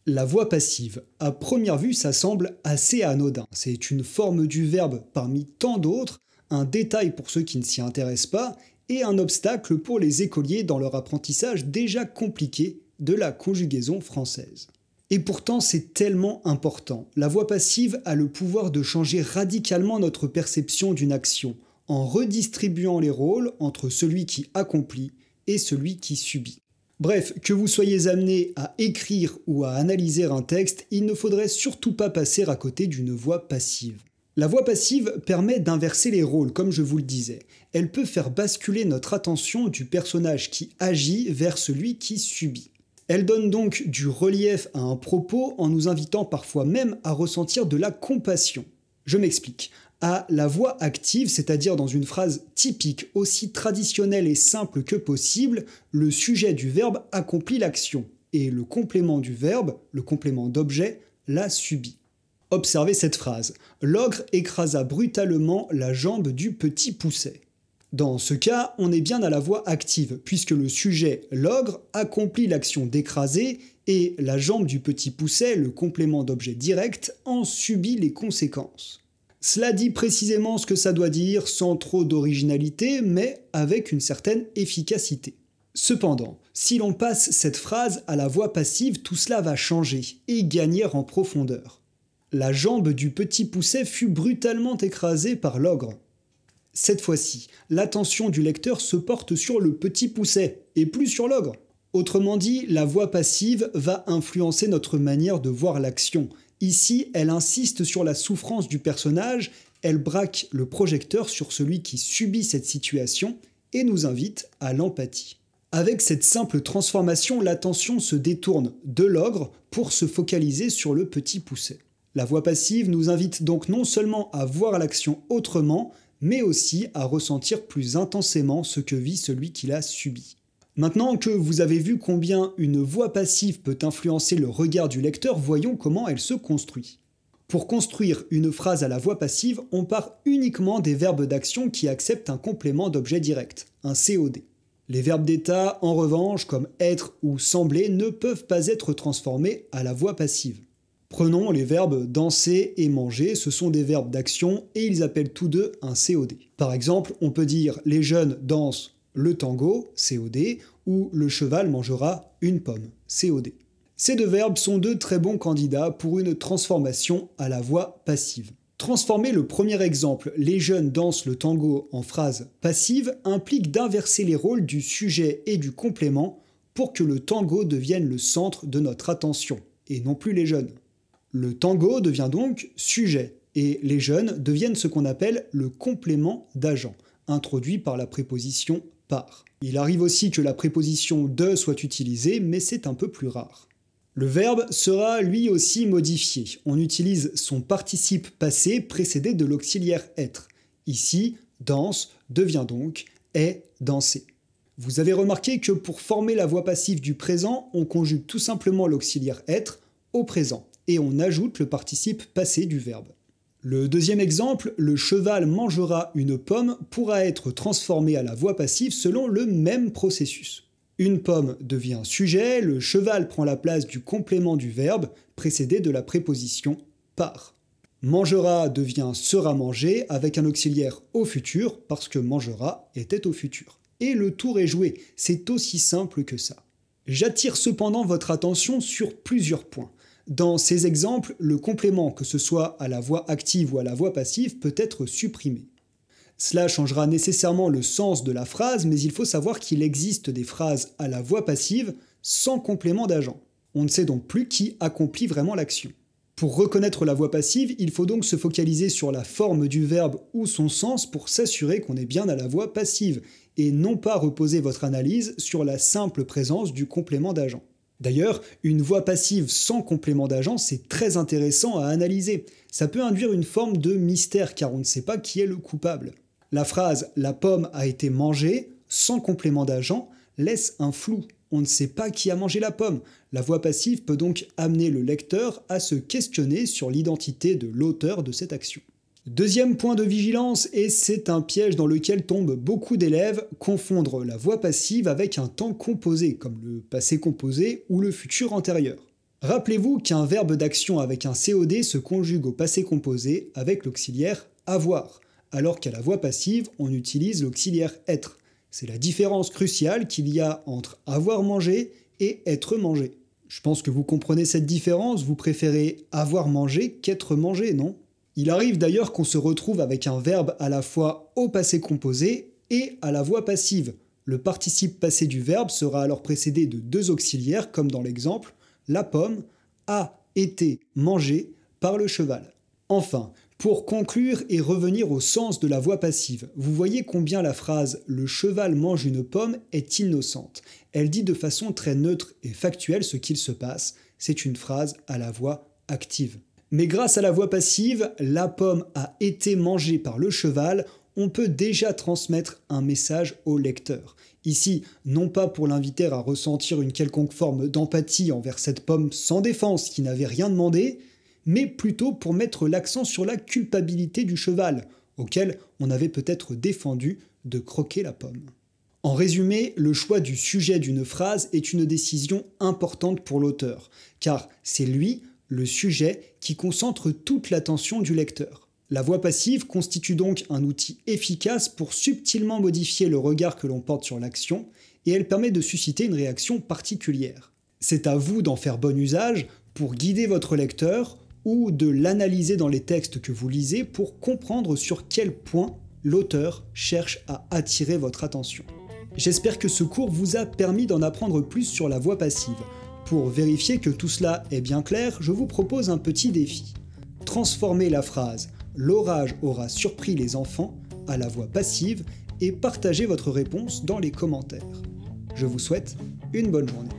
La voix passive, à première vue, ça semble assez anodin. C'est une forme du verbe parmi tant d'autres, un détail pour ceux qui ne s'y intéressent pas, et un obstacle pour les écoliers dans leur apprentissage déjà compliqué de la conjugaison française. Et pourtant, c'est tellement important. La voix passive a le pouvoir de changer radicalement notre perception d'une action, en redistribuant les rôles entre celui qui accomplit et celui qui subit. Bref, que vous soyez amené à écrire ou à analyser un texte, il ne faudrait surtout pas passer à côté d'une voix passive. La voix passive permet d'inverser les rôles, comme je vous le disais. Elle peut faire basculer notre attention du personnage qui agit vers celui qui subit. Elle donne donc du relief à un propos en nous invitant parfois même à ressentir de la compassion. Je m'explique. À la voix active, c'est-à-dire dans une phrase typique aussi traditionnelle et simple que possible, le sujet du verbe accomplit l'action et le complément du verbe, le complément d'objet, la subit. Observez cette phrase. L'ogre écrasa brutalement la jambe du petit Pousset. Dans ce cas, on est bien à la voix active, puisque le sujet, l'ogre, accomplit l'action d'écraser et la jambe du petit Pousset, le complément d'objet direct, en subit les conséquences. Cela dit précisément ce que ça doit dire, sans trop d'originalité, mais avec une certaine efficacité. Cependant, si l'on passe cette phrase à la voix passive, tout cela va changer et gagner en profondeur. La jambe du petit Pousset fut brutalement écrasée par l'ogre. Cette fois-ci, l'attention du lecteur se porte sur le petit Pousset et plus sur l'ogre. Autrement dit, la voix passive va influencer notre manière de voir l'action. Ici, elle insiste sur la souffrance du personnage, elle braque le projecteur sur celui qui subit cette situation et nous invite à l'empathie. Avec cette simple transformation, l'attention se détourne de l'ogre pour se focaliser sur le petit Pousset. La voix passive nous invite donc non seulement à voir l'action autrement, mais aussi à ressentir plus intensément ce que vit celui qui l'a subi. Maintenant que vous avez vu combien une voix passive peut influencer le regard du lecteur, voyons comment elle se construit. Pour construire une phrase à la voix passive, on part uniquement des verbes d'action qui acceptent un complément d'objet direct, un COD. Les verbes d'état, en revanche, comme être ou sembler, ne peuvent pas être transformés à la voix passive. Prenons les verbes danser et manger, ce sont des verbes d'action et ils appellent tous deux un COD. Par exemple, on peut dire les jeunes dansent le tango, COD, ou le cheval mangera une pomme, COD. Ces deux verbes sont de très bons candidats pour une transformation à la voix passive. Transformer le premier exemple, les jeunes dansent le tango, en phrase passive, implique d'inverser les rôles du sujet et du complément pour que le tango devienne le centre de notre attention, et non plus les jeunes. Le tango devient donc sujet, et les jeunes deviennent ce qu'on appelle le complément d'agent, introduit par la préposition par. Il arrive aussi que la préposition de soit utilisée, mais c'est un peu plus rare. Le verbe sera lui aussi modifié. On utilise son participe passé précédé de l'auxiliaire être. Ici, danse devient donc est dansé. Vous avez remarqué que pour former la voix passive du présent, on conjugue tout simplement l'auxiliaire être au présent et on ajoute le participe passé du verbe. Le deuxième exemple, le cheval mangera une pomme, pourra être transformé à la voix passive selon le même processus. Une pomme devient sujet, le cheval prend la place du complément du verbe précédé de la préposition par. Mangera devient sera mangé avec un auxiliaire au futur parce que mangera était au futur. Et le tour est joué, c'est aussi simple que ça. J'attire cependant votre attention sur plusieurs points. Dans ces exemples, le complément, que ce soit à la voix active ou à la voix passive, peut être supprimé. Cela changera nécessairement le sens de la phrase, mais il faut savoir qu'il existe des phrases à la voix passive sans complément d'agent. On ne sait donc plus qui accomplit vraiment l'action. Pour reconnaître la voix passive, il faut donc se focaliser sur la forme du verbe ou son sens pour s'assurer qu'on est bien à la voix passive, et non pas reposer votre analyse sur la simple présence du complément d'agent. D'ailleurs, une voix passive sans complément d'agent, c'est très intéressant à analyser. Ça peut induire une forme de mystère car on ne sait pas qui est le coupable. La phrase « la pomme a été mangée » sans complément d'agent laisse un flou. On ne sait pas qui a mangé la pomme. La voix passive peut donc amener le lecteur à se questionner sur l'identité de l'auteur de cette action. Deuxième point de vigilance, et c'est un piège dans lequel tombent beaucoup d'élèves, confondre la voix passive avec un temps composé, comme le passé composé ou le futur antérieur. Rappelez-vous qu'un verbe d'action avec un COD se conjugue au passé composé avec l'auxiliaire avoir, alors qu'à la voix passive, on utilise l'auxiliaire être. C'est la différence cruciale qu'il y a entre avoir mangé et être mangé. Je pense que vous comprenez cette différence, vous préférez avoir mangé qu'être mangé, non? Il arrive d'ailleurs qu'on se retrouve avec un verbe à la fois au passé composé et à la voix passive. Le participe passé du verbe sera alors précédé de deux auxiliaires, comme dans l'exemple, la pomme a été mangée par le cheval. Enfin, pour conclure et revenir au sens de la voix passive, vous voyez combien la phrase « le cheval mange une pomme » est innocente. Elle dit de façon très neutre et factuelle ce qu'il se passe. C'est une phrase à la voix active. Mais grâce à la voix passive, la pomme a été mangée par le cheval, on peut déjà transmettre un message au lecteur. Ici, non pas pour l'inviter à ressentir une quelconque forme d'empathie envers cette pomme sans défense qui n'avait rien demandé, mais plutôt pour mettre l'accent sur la culpabilité du cheval, auquel on avait peut-être défendu de croquer la pomme. En résumé, le choix du sujet d'une phrase est une décision importante pour l'auteur, car c'est lui, le sujet, qui concentre toute l'attention du lecteur. La voix passive constitue donc un outil efficace pour subtilement modifier le regard que l'on porte sur l'action, et elle permet de susciter une réaction particulière. C'est à vous d'en faire bon usage pour guider votre lecteur, ou de l'analyser dans les textes que vous lisez pour comprendre sur quel point l'auteur cherche à attirer votre attention. J'espère que ce cours vous a permis d'en apprendre plus sur la voix passive. Pour vérifier que tout cela est bien clair, je vous propose un petit défi. Transformez la phrase « L'orage aura surpris les enfants » à la voix passive et partagez votre réponse dans les commentaires. Je vous souhaite une bonne journée.